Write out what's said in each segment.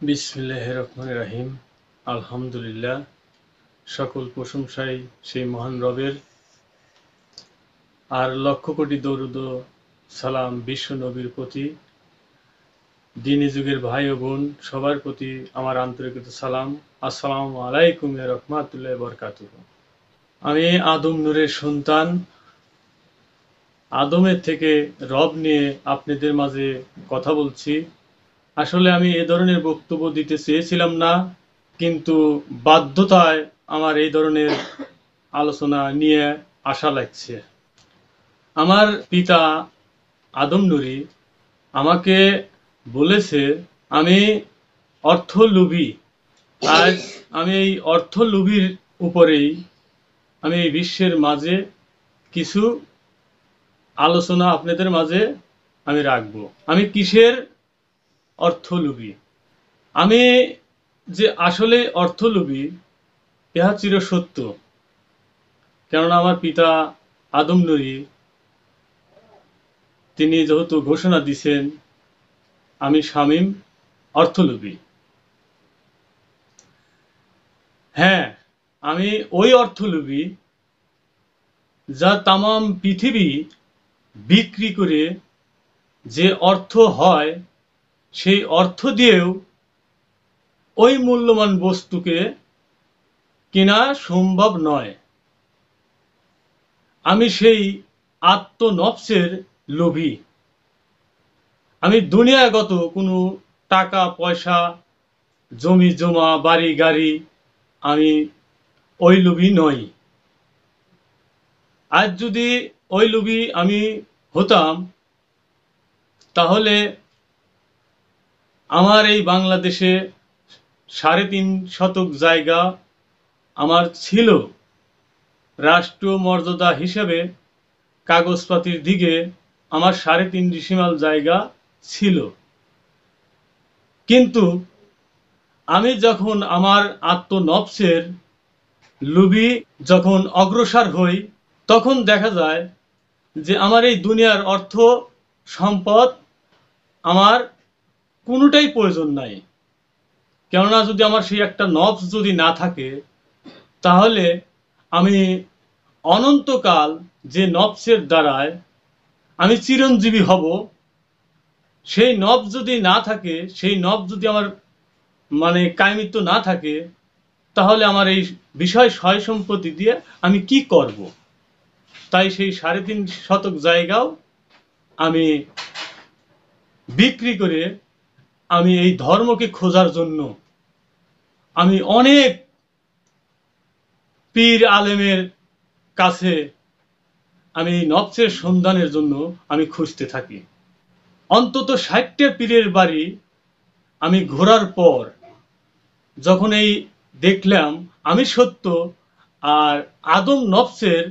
বিসমিল্লাহির রহমানির রহিম। আলহামদুলিল্লাহ, সকল প্রশংসাই সেই মহান রবের, আর লক্ষ কোটি দরুদ ও সালাম বিশ্ব নবীর প্রতি। দ্বীনি যুগের ভাই ও বোন সবার প্রতি আমার আন্তরিক সালাম। আসসালামু আলাইকুম ওয়া রাহমাতুল্লাহি ওয়া বারাকাতুহু। আমি আদম নূরের সন্তান। আদমের থেকে রব নিয়ে আপনাদের মাঝে কথা বলছি। আসলে আমি এ ধরনের বক্তব্য দিতে চেয়েছিলাম না, কিন্তু বাধ্যতায় আমার এই ধরনের আলোচনা নিয়ে আসা লাগছে। আমার পিতা আদম নুরি আমাকে বলেছে আমি অর্থলোভী। আজ আমি এই অর্থলোভীর উপরেই আমি এই বিশ্বের মাঝে কিছু আলোচনা আপনাদের মাঝে আমি রাখবো। আমি কিসের অর্থলোভী? আমি যে আসলে অর্থলোভী ইহা চিরসত্য। কেননা আমার পিতা আদম নুরি তিনি যেহেতু ঘোষণা দিছেন আমি শামীম অর্থলোভী। হ্যাঁ, আমি ওই অর্থলোভী যা তামাম পৃথিবী বিক্রি করে যে অর্থ হয়, সেই অর্থ দিয়েও ওই মূল্যবান বস্তুকে কেনা সম্ভব নয়। আমি সেই আত্মনফসের লোভী। আমি দুনিয়াগত কোনো টাকা পয়সা, জমি জমা, বাড়ি গাড়ি, আমি ওই লোভী নই। আজ যদি ওই লোভী আমি হতাম, তাহলে আমার এই বাংলাদেশে ৩.৫ শতক জায়গা আমার ছিল। রাষ্ট্রীয় মর্যাদা হিসেবে কাগজপাতির দিকে আমার ৩.৫ ডিসিমাল জায়গা ছিল। কিন্তু আমি যখন আমার আত্মনফসের লোভী যখন অগ্রসর হই, তখন দেখা যায় যে আমার এই দুনিয়ার অর্থ সম্পদ আমার কোনোটাই প্রয়োজন নাই। কেননা যদি আমার সেই একটা নফস যদি না থাকে, তাহলে আমি অনন্তকাল যে নফসের দ্বারায় আমি চিরঞ্জীবী হব, সেই নফস যদি না থাকে, সেই নফস যদি আমার কায়মিত্ব না থাকে, তাহলে আমার এই বিষয় সয় সম্পত্তি দিয়ে আমি কি করব? তাই সেই ৩.৫ শতক জায়গাও আমি বিক্রি করে আমি এই ধর্মকে খোঁজার জন্য আমি অনেক পীর আলেমের কাছে আমি নফসের সন্ধানের জন্য আমি খুঁজতে থাকি। অন্তত ৬০টা পীরের বাড়ি আমি ঘোরার পর যখন এই দেখলাম আমি সত্য, আর আদম নফসের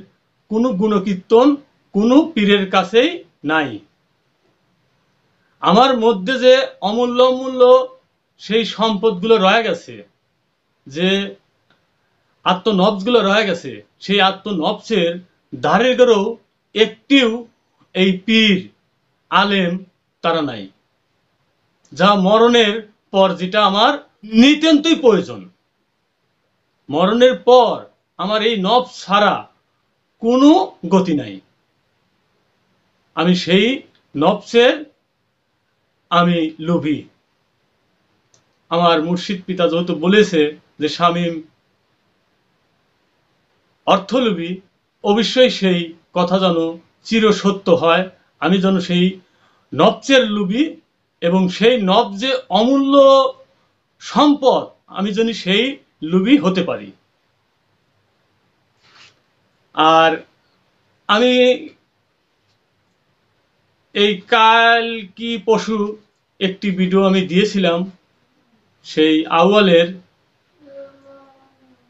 কোনো গুণকীর্তন কোনো পীরের কাছেই নাই। আমার মধ্যে যে অমূল্য অমূল্য সেই সম্পদগুলো রয়ে গেছে, যে আত্মনফসগুলো রয়ে গেছে, সেই আত্মনফসের ধারের গড়েও একটিও এই পীর আলেম তারা নাই, যা মরণের পর যেটা আমার নিতান্তই প্রয়োজন। মরণের পর আমার এই নফস ছাড়া কোনো গতি নাই। আমি সেই নফসের আমি লোভী। আমার মুর্শিদ পিতা যেহেতু বলেছে যে শামীম অর্থলোভী, অবশ্যই সেই কথা যেন চিরসত্য হয়। আমি যেন সেই নফসের লোভী, এবং সেই নফস যে অমূল্য সম্পদ, আমি যেন সেই লোভী হতে পারি। আর আমি এই কাল কি পশু একটি ভিডিও আমি দিয়েছিলাম, সেই আউয়ালের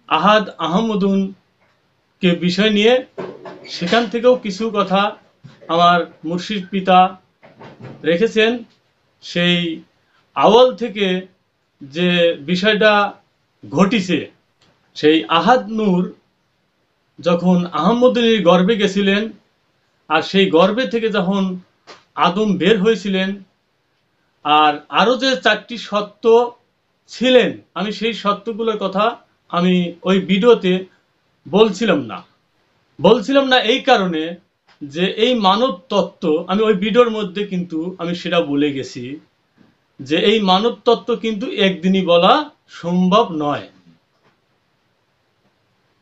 আহাদ আহমদুন কে বিষয় নিয়ে। সেখান থেকেও কিছু কথা আমার মুর্শিদ পিতা রেখেছেন। সেই আউয়াল থেকে যে বিষয়টা ঘটিছে, সেই আহাদ নূর যখন আহমদুনির গর্ভে গেছিলেন, আর সেই গর্ভে থেকে যখন আদম বের হয়েছিলেন, আর আরো যে 4টি সত্য ছিলেন, আমি সেই সত্যগুলোর কথা আমি ওই ভিডিওতে বলছিলাম না এই কারণে যে এই মানব তত্ত্ব, আমি ওই ভিডিওর মধ্যে কিন্তু আমি সেটা বলে গেছি যে এই মানব তত্ত্ব কিন্তু একদিনই বলা সম্ভব নয়।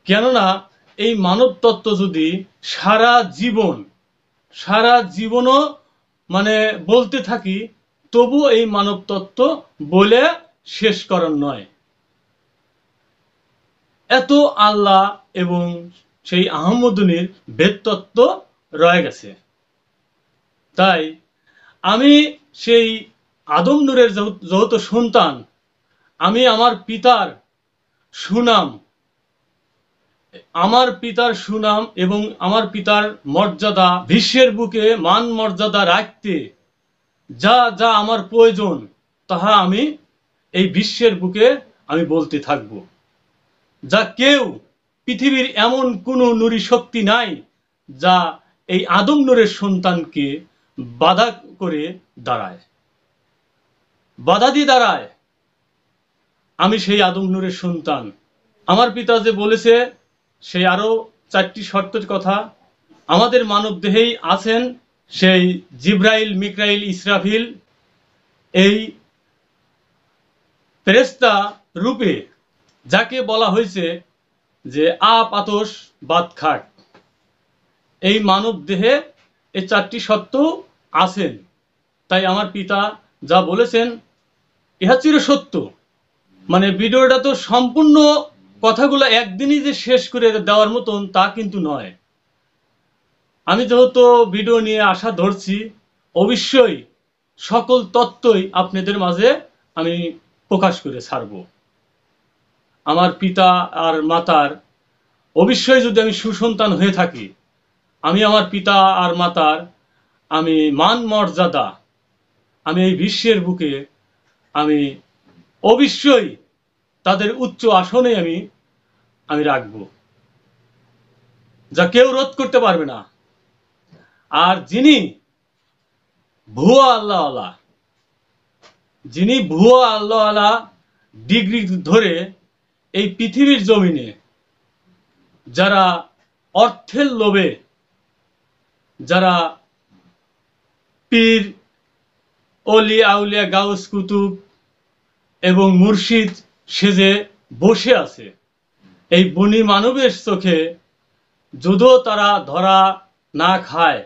কেননা এই মানব তত্ত্ব যদি সারা জীবনও মানে বলতে থাকি, তবু এই মানব তত্ত্ব বলে শেষ করার নয়। এত আল্লাহ এবং সেই আহমদুনির বেদতত্ত্ব রয়ে গেছে। তাই আমি সেই আদম নূরের যেহেতু সন্তান, আমি আমার পিতার সুনাম এবং আমার পিতার মর্যাদা বিশ্বের বুকে মান মর্যাদা রাখতে যা যা আমার প্রয়োজন, তাহা আমি এই বিশ্বের বুকে আমি বলতে থাকব। যা কেউ, পৃথিবীর এমন কোনো নূরি শক্তি নাই যা এই আদম নূরের সন্তানকে বাধা করে দাঁড়ায়, বাধা দিয়ে দাঁড়ায়। আমি সেই আদম নূরের সন্তান। আমার পিতা যে বলেছে সেই আরো 4টি শর্তের কথা। আমাদের মানব দেহেই আছেন সেই জিব্রাইল, মিকাইল, ইসরাফিল, এই ফেরেশতা রূপে, যাকে বলা হয়েছে যে আপ আতস বাত খাট। এই মানব দেহে এই 4টি সত্য আছেন। তাই আমার পিতা যা বলেছেন ইহা চির সত্য। মানে ভিডিওটা তো সম্পূর্ণ কথাগুলো একদিনই যে শেষ করে দেওয়ার মতন তা কিন্তু নয়। আমি যেহেতু ভিডিও নিয়ে আশা ধরছি, অবশ্যই সকল তত্ত্বই আপনাদের মাঝে আমি প্রকাশ করে ছাড়ব। আমার পিতা আর মাতার, অবশ্যই যদি আমি সুসন্তান হয়ে থাকি, আমি আমার পিতা আর মাতার আমি মান মর্যাদা আমি এই বিশ্বের বুকে আমি অবশ্যই তাদের উচ্চ আসনে আমি রাখব, যা কেউ রোধ করতে পারবে না। আর যিনি ভুয়া আল্লাহওয়ালা ডিগ্রি ধরে এই পৃথিবীর জমিনে যারা অর্থের লোভে, যারা পীর, অলি আউলিয়া, গাউস কুতুব এবং মুর্শিদ সেজে বসে আছে, এই বনি মানবের চোখে যদিও তারা ধরা না খায়,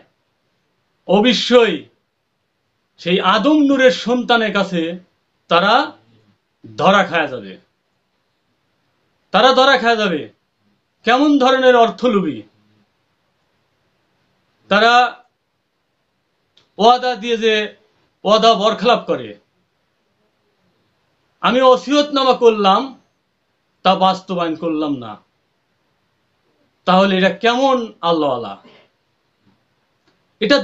অবশ্যই সেই আদম নূরের সন্তানের কাছে তারা ধরা খায়া যাবে। কেমন ধরনের অর্থলোভী তারা! ওয়াদা দিয়ে যে ওয়াদা বরখেলাপ করে। আমি ওসিয়তনামা করলাম, তা বাস্তবায়ন করলাম না, তাহলে এটা কেমন আল্লাহওয়ালা? এটা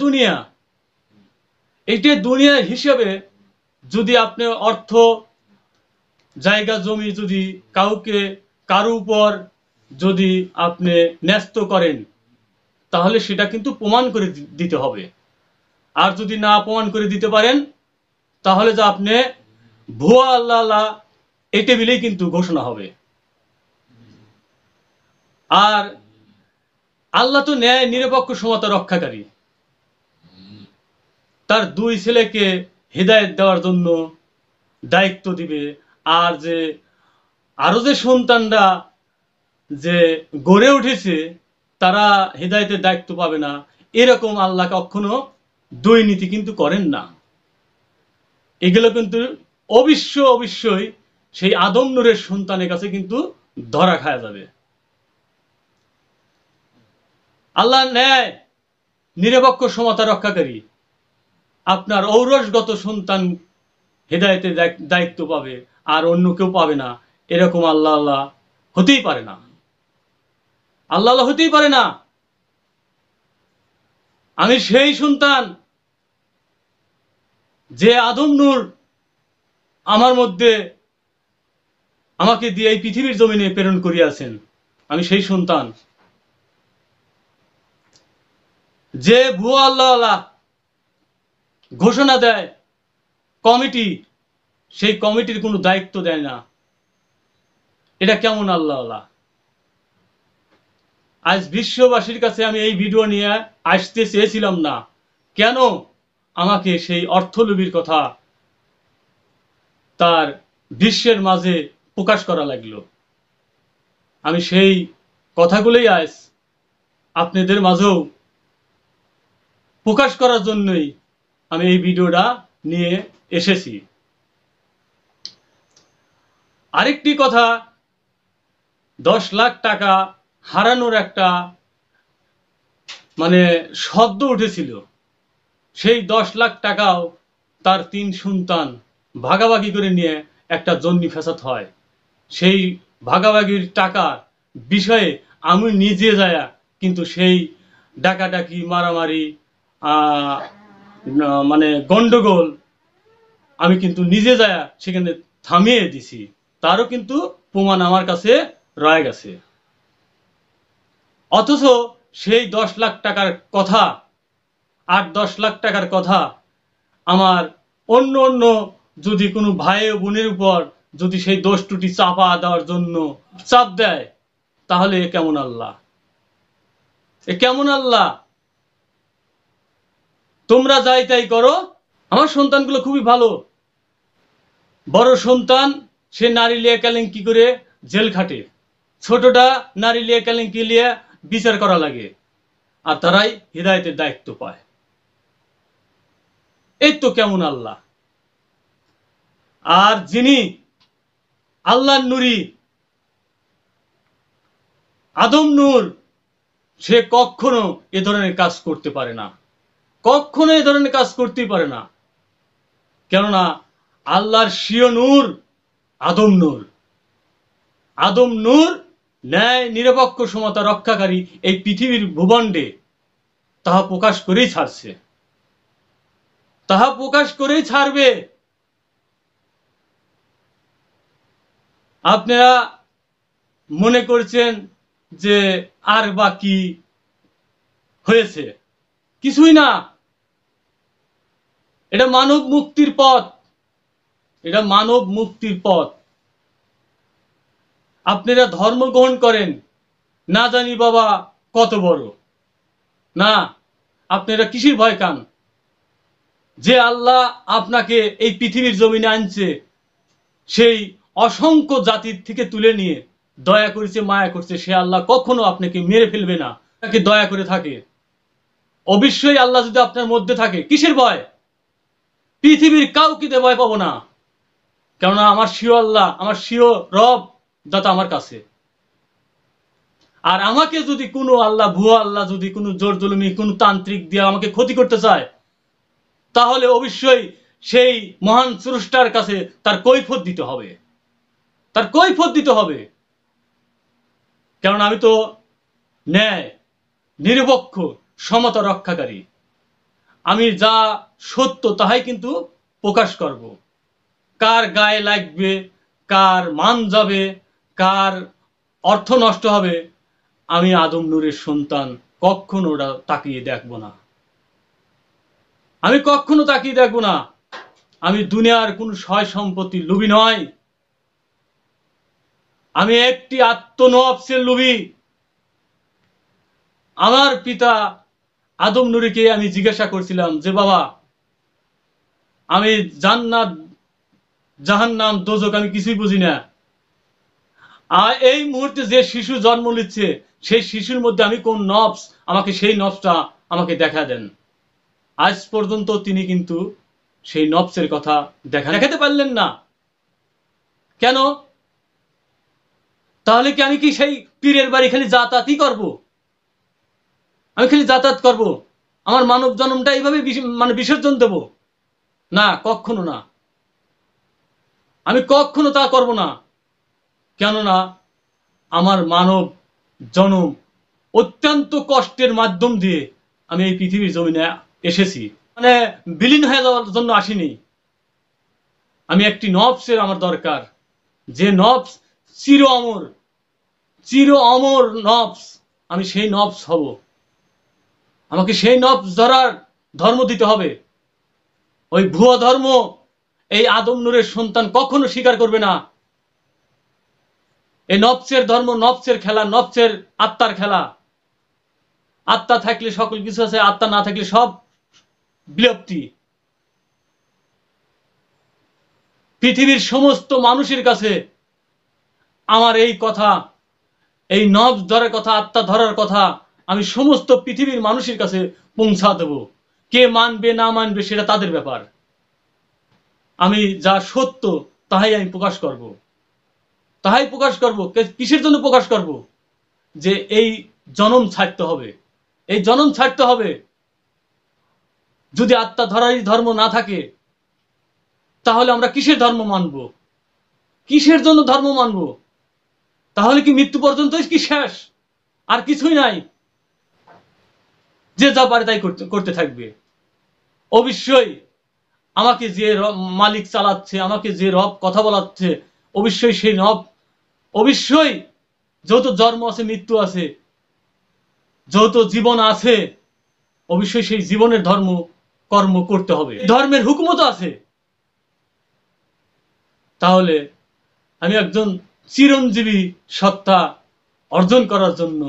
দুনিয়া হিসেবে যদি আপনি অর্থ, জায়গা জমি যদি কারো উপর যদি আপনি ন্যস্ত করেন, তাহলে সেটা কিন্তু প্রমাণ করে দিতে হবে। আর যদি না প্রমাণ করে দিতে পারেন, তাহলে যে আপনি ভুয়া আল্লাহ এই টেবিলেই কিন্তু ঘোষণা হবে। আর আল্লাহ তো ন্যায় নিরপেক্ষ সমতা রক্ষাকারী। তার 2 ছেলেকে হিদায়াত দেওয়ার জন্য দায়িত্ব দিবে। আর আরো যে সন্তানরা যে গড়ে উঠেছে তারা হিদায়াতের দায়িত্ব পাবে না, এরকম আল্লাহ কখনো দুর্নীতি কিন্তু করেন না। এগুলো কিন্তু অবশ্যই সেই আদম নূরের সন্তানের কাছে কিন্তু ধরা খায়া যাবে। আল্লাহ ন্যায় নিরপেক্ষ সমতা রক্ষাকারী। আপনার ঔরসগত সন্তান হেদায়েতের দায়িত্ব পাবে আর অন্য কেউ পাবে না, এরকম আল্লাহ হতেই পারে না। আমি সেই সন্তান যে আদম নূর আমার মধ্যে আমাকে দিয়ে এই পৃথিবীর জমিনে প্রেরণ করিয়াছেন। আমি সেই সন্তান। যে ভুয়া আল্লাহ ঘোষণা দেয় কমিটি, সেই কমিটির কোনো দায়িত্ব দেয় না। এটা কেমন আল্লাহ? আজ বিশ্ববাসীর কাছে আমি এই ভিডিও নিয়ে আসতে চেয়েছিলাম না, কেন আমাকে সেই অর্থলোভীর কথা তার বিশ্বের মাঝে প্রকাশ করা লাগলো? আমি সেই কথাগুলোই আজ আপনাদের মাঝেও প্রকাশ করার জন্যই আমি এই ভিডিওটা নিয়ে এসেছি। আরেকটি কথা, 10 লাখ টাকা হারানোর একটা শব্দ উঠেছিল। সেই 10 লাখ টাকাও তার 3 সন্তান ভাগাভাগি করে নিয়ে একটা জন্নি ফ্যাসাদ হয়। সেই ভাগাভাগির টাকার বিষয়ে আমি নিজে যায়া কিন্তু সেই ডাকাডাকি, মারামারি, গন্ডগোল আমি কিন্তু নিজে যায়া সেখানে থামিয়ে দিছি। তারও কিন্তু প্রমাণ আমার কাছে রয়ে গেছে। অথচ সেই 10 লাখ টাকার কথা, 8-10 লাখ টাকার কথা আমার অন্য যদি কোনো ভাই ও বোনের উপর যদি সেই দোষ ত্রুটি চাপা দেওয়ার জন্য চাপ দেয়, তাহলে এ কেমন আল্লাহ? এ কেমন আল্লাহ? তোমরা যাই তাই করো। আমার সন্তানগুলো খুবই ভালো। বড় সন্তান সে নারী লিয়ে কেলেঙ্কি করে জেল খাটে, ছোটটা নারী লিয়ে কেলেঙ্কি লিয়ে বিচার করা লাগে, আর তারাই হিদায়তের দায়িত্ব পায়। এই তো কেমন আল্লাহ? আর যিনি আল্লাহর নূরি আদম নূর, সে কখনো এ ধরনের কাজ করতে পারে না, কখনো এ ধরনের কাজ করতেই পারে না। কেননা আল্লাহর স্বীয় নূর আদম নূর। আদম নূর ন্যায় নিরপেক্ষ সমতা রক্ষাকারী এই পৃথিবীর ভূখণ্ডে তাহা প্রকাশ করেই ছাড়ছে, তাহা প্রকাশ করেই ছাড়বে। আপনারা মনে করছেন যে আর বাকি হয়েছে, কিছুই না। এটা মানব মুক্তির পথ, এটা মানব মুক্তির পথ। আপনারা ধর্ম গ্রহণ করেন না জানি বাবা কত বড়, না আপনারা কিসের ভয় কান? যে আল্লাহ আপনাকে এই পৃথিবীর জমিনে আনছে, সেই অসংখ্য জাতির থেকে তুলে নিয়ে দয়া করেছে, মায়া করছে, সে আল্লাহ কখনো আপনাকে মেরে ফেলবে না, তাকে দয়া করে থাকে। অবশ্যই আল্লাহ যদি আপনার মধ্যে থাকে, কিসের ভয়? পৃথিবীর কাউকে ভয় পাবো না, কেননা আমার স্বীয় আল্লাহ, আমার স্বীয় রব দাতা আমার কাছে। আর আমাকে যদি কোনো আল্লাহ, ভুয়া আল্লাহ, যদি কোনো জোর জুলুমি, কোনো তান্ত্রিক দিয়ে আমাকে ক্ষতি করতে চায়, তাহলে অবশ্যই সেই মহান স্রষ্টার কাছে তার কৈফিয়ত দিতে হবে, তার কৈফিয়ত দিতে হবে। কারণ আমি তো ন্যায় নিরপেক্ষ সমতা রক্ষাকারী। আমি যা সত্য তাহাই কিন্তু প্রকাশ করব। কার গায়ে লাগবে, কার মান যাবে, কার অর্থ নষ্ট হবে, আমি আদম নূরের সন্তান কখনো ওটা তাকিয়ে দেখবো না, আমি কখনো তাকিয়ে দেখবো না। আমি দুনিয়ার কোন সয় সম্পত্তির লোভী নয়, আমি একটি আত্মনফসের লোভী। আমার পিতা আদম নূরীকে আমি জিজ্ঞাসা করছিলাম যে বাবা, আমি জান্নাত জাহান্নাম দোজক আমি কিছুই বুঝি না, আর এই মুহূর্তে যে শিশু জন্ম নিচ্ছে সেই শিশুর মধ্যে আমি কোন নফস, আমাকে সেই নফসটা আমাকে দেখা দেন। আজ পর্যন্ত তিনি কিন্তু সেই নফসের কথা দেখাতে পারলেন না। কেন? তাহলে কি আমি কি সেই পীরের বাড়ি খালি যাতায়াতই করব? আমি খালি যাতায়াত করব, আমার মানব জন্মটা এইভাবে বিসর্জন দেব? না, কখনো না, আমি কখনো তা করব না। কেননা আমার মানব জন্ম অত্যন্ত কষ্টের মাধ্যম দিয়ে আমি এই পৃথিবীর জমিনে এসেছি, বিলীন হয়ে যাওয়ার জন্য আসিনি। আমি একটি নফসের আমার দরকার, যে নফস চির অমর, চির অমর নফস, আমি সেই নফস হব। আমাকে সেই নফস ধরার ধর্ম দিতে হবে। ওই ভুয়া ধর্ম এই আদম নূরের সন্তান কখনো স্বীকার করবে না। এই নফসের ধর্ম, নফসের খেলা, নফসের আত্মার খেলা। আত্মা থাকলে সকল কিছু আছে, আত্মা না থাকলে সব বিলুপ্তি। পৃথিবীর সমস্ত মানুষের কাছে আমার এই কথা, এই নফস ধরার কথা, আত্মা ধরার কথা আমি সমস্ত পৃথিবীর মানুষের কাছে পৌঁছা দেব। কে মানবে না মানবে সেটা তাদের ব্যাপার। আমি যা সত্য তাহাই আমি প্রকাশ করব, তাহাই প্রকাশ করব। কিসের জন্য প্রকাশ করব? যে এই জনম ছাড়তে হবে, এই জনম ছাড়তে হবে। যদি আত্মা ধরারই ধর্ম না থাকে তাহলে আমরা কিসের ধর্ম মানব? কিসের জন্য ধর্ম মানব? তাহলে কি মৃত্যু পর্যন্তই কি শেষ? আর কিছুই নাই? যে যা পারে তাই করতে থাকবে। অবশ্যই আমাকে যে মালিক চালাচ্ছে, আমাকে যে রব কথা বলাচ্ছে, অবশ্যই সেই রব, অবশ্যই যত জন্ম আছে মৃত্যু আছে, যত জীবন আছে, অবশ্যই সেই জীবনের ধর্ম কর্ম করতে হবে। ধর্মের হুকুমত আছে। তাহলে আমি একজন চিরঞ্জীবী সত্তা অর্জন করার জন্য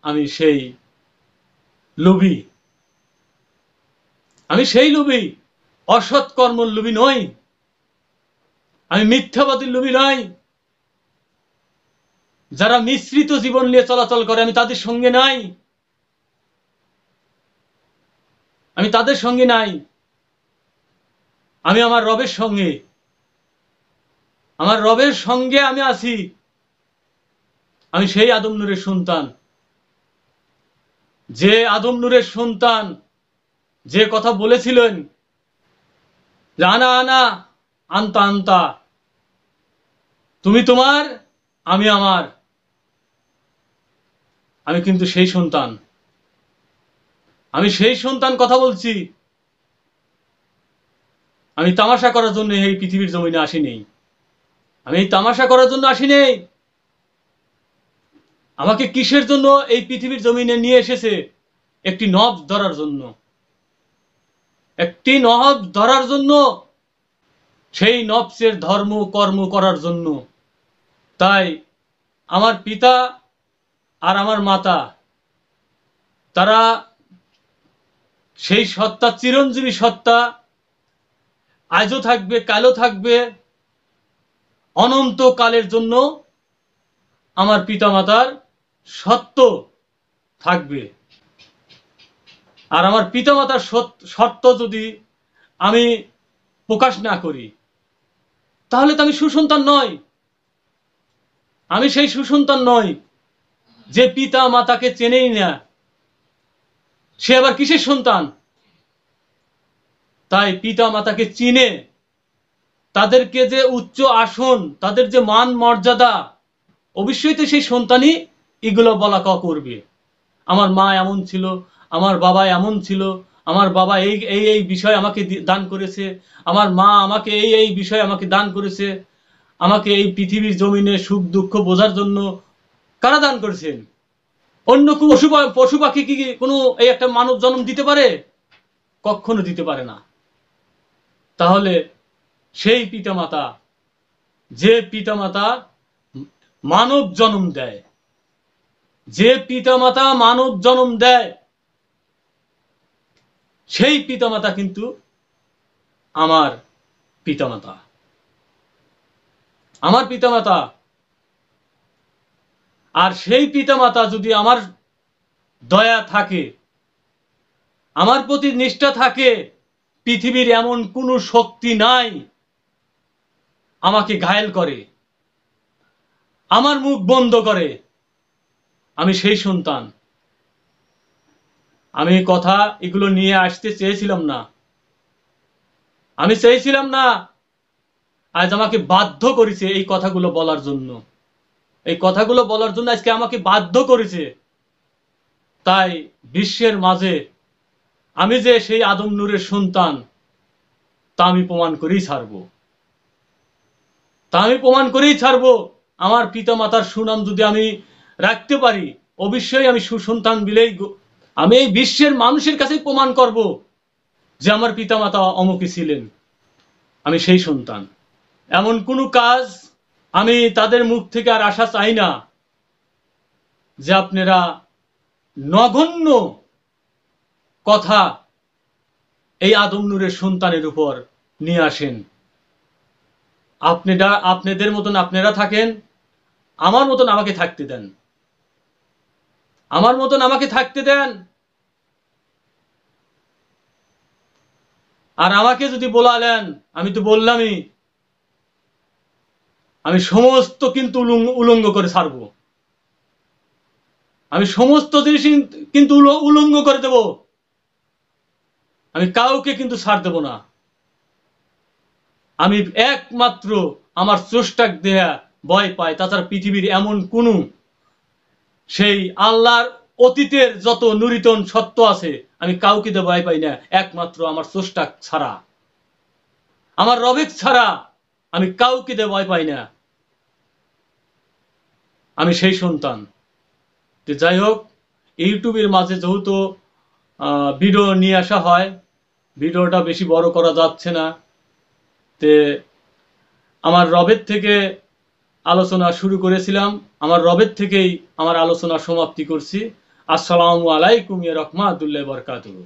আমি সেই লোভী, আমি সেই লোভী। অসৎ কর্মের লোভী নই, আমি মিথ্যাবাদীর লোভী নই। যারা মিশ্রিত জীবন নিয়ে চলাচল করে আমি তাদের সঙ্গে নাই, আমি তাদের সঙ্গে নাই। আমি আমার রবের সঙ্গে, আমার রবের সঙ্গে আমি আছি। আমি সেই আদম নূরের সন্তান, যে আদম নূরের সন্তান যে কথা বলেছিলেন, আনা আনা আন্তা আন্তা, তুমি তোমার আমি আমার। আমি কিন্তু সেই সন্তান, আমি সেই সন্তান কথা বলছি। আমি তামাশা করার জন্য এই পৃথিবীর জমিনে আসিনি, আমি এই তামাশা করার জন্য আসিনি। আমাকে কিসের জন্য এই পৃথিবীর জমিনে নিয়ে এসেছে? একটি নফস ধরার জন্য, একটি নফস ধরার জন্য, সেই নফসের ধর্ম কর্ম করার জন্য। তাই আমার পিতা আর আমার মাতা, তারা সেই সত্তা, চিরঞ্জীবী সত্তা, আজও থাকবে, কালও থাকবে, অনন্তকালের জন্য আমার পিতা মাতার সত্য থাকবে। আর আমার পিতা মাতার সত্য যদি আমি প্রকাশ না করি তাহলে তো আমি সুসন্তান নই। আমি সেই সুসন্তান নই যে পিতা মাতাকে চেনেই না, সে আবার কিসের সন্তান? তাই পিতা মাতাকে চিনে, তাদেরকে যে উচ্চ আসন, তাদের যে মান মর্যাদা, অবশ্যই তো সেই সন্তানই এগুলো বলা করবে। আমার মা এমন ছিল, আমার বাবা এমন ছিল, আমার বাবা এই এই এই বিষয় আমাকে দান করেছে, আমার মা আমাকে এই এই বিষয় আমাকে দান করেছে, আমাকে এই পৃথিবীর জমিনে সুখ দুঃখ বোঝার জন্য কারা দান করেছেন? অন্য কোনো পশু পাখি কি কোনো এই একটা মানব জন্ম দিতে পারে? কখনো দিতে পারে না। তাহলে সেই পিতামাতা, যে পিতামাতা মানব জন্ম দেয়, যে পিতামাতা মানব জন্ম দেয়, সেই পিতামাতা কিন্তু আমার পিতামাতা, আমার পিতামাতা। আর সেই পিতামাতা যদি আমার দয়া থাকে, আমার প্রতি নিষ্ঠা থাকে, পৃথিবীর এমন কোনো শক্তি নাই আমাকে ঘায়েল করে, আমার মুখ বন্ধ করে। আমি সেই সন্তান। আমি কথা এগুলো নিয়ে আসতে চেয়েছিলাম না, আমি চেয়েছিলাম না। আজ আমাকে বাধ্য করেছে এই কথাগুলো বলার জন্য, এই কথাগুলো বলার জন্য আজকে আমাকে বাধ্য করেছে। তাই বিশ্বের মাঝে আমি যে সেই আদম নূরের সন্তান তা আমি প্রমাণ করেই ছাড়বো, তা আমি প্রমাণ করেই ছাড়বো। আমার পিতা মাতার সুনাম যদি আমি রাখতে পারি, অবশ্যই আমি সুসন্তান বিলেই আমি এই বিশ্বের মানুষের কাছে প্রমাণ করব যে আমার পিতা মাতা অমুকই ছিলেন। আমি সেই সন্তান। এমন কোনো কাজ আমি তাদের মুখ থেকে আর আশা চাই না যে আপনারা নগণ্য কথা এই আদম নূরের সন্তানের উপর নিয়ে আসেন। আপনাদের মতন আপনারা থাকেন, আমার মতন আমাকে থাকতে দেন, আমার মতন আমাকে থাকতে দেন। আর আমাকে যদি বলালেন, আমি তো বললামই, আমি সমস্ত কিন্তু উলঙ্গ করে ছাড়বো। আমি সমস্ত জিনিস কিন্তু উলঙ্গ করে দেব। আমি কাউকে কিন্তু ছাড় দেব না। আমি একমাত্র আমার স্রষ্টাক দেয়া ভয় পাই। তাছাড়া পৃথিবীর এমন কোনো সেই আল্লাহর অতীতের যত নুরিতন সত্য আছে, আমি কাউকে দিয়ে ভয় পাই না, একমাত্র আমার স্রষ্টাক ছাড়া, আমার রবেক ছাড়া আমি কাউকে দিয়ে ভয় পাই না। আমি সেই সন্তান। যাই হোক, ইউটিউবের মাঝে যেহেতু ভিডিও নিয়ে আসা হয়, ভিডিওটা বেশি বড় করা যাচ্ছে না। তে আমার রবের থেকে আলোচনা শুরু করেছিলাম, আমার রবের থেকেই আমার আলোচনা সমাপ্তি করছি। আসসালামু আলাইকুম ওয়া রাহমাতুল্লাহি ওয়া বারাকাতুহু।